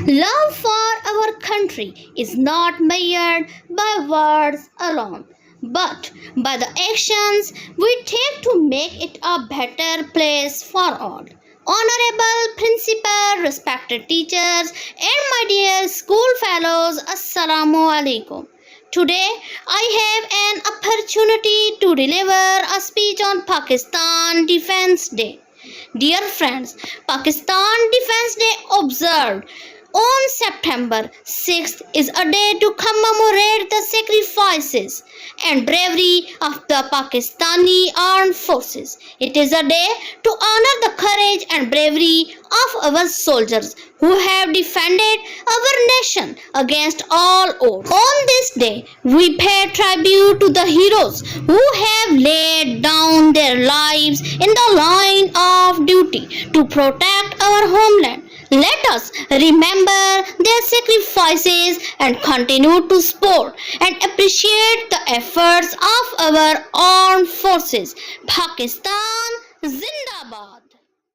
Love for our country is not measured by words alone, but by the actions we take to make it a better place for all. Honorable Principal, respected teachers, and my dear school fellows, Assalamu alaikum. Today, I have an opportunity to deliver a speech on Pakistan Defense Day. Dear friends, Pakistan Defense Day observed on September 6th is a day to commemorate the sacrifices and bravery of the Pakistani armed forces. It is a day to honor the courage and bravery of our soldiers who have defended our nation against all odds. On this day, we pay tribute to the heroes who have laid down their lives in the line of duty to protect our homeland. Let us remember their sacrifices and continue to support and appreciate the efforts of our armed forces. Pakistan Zindabad.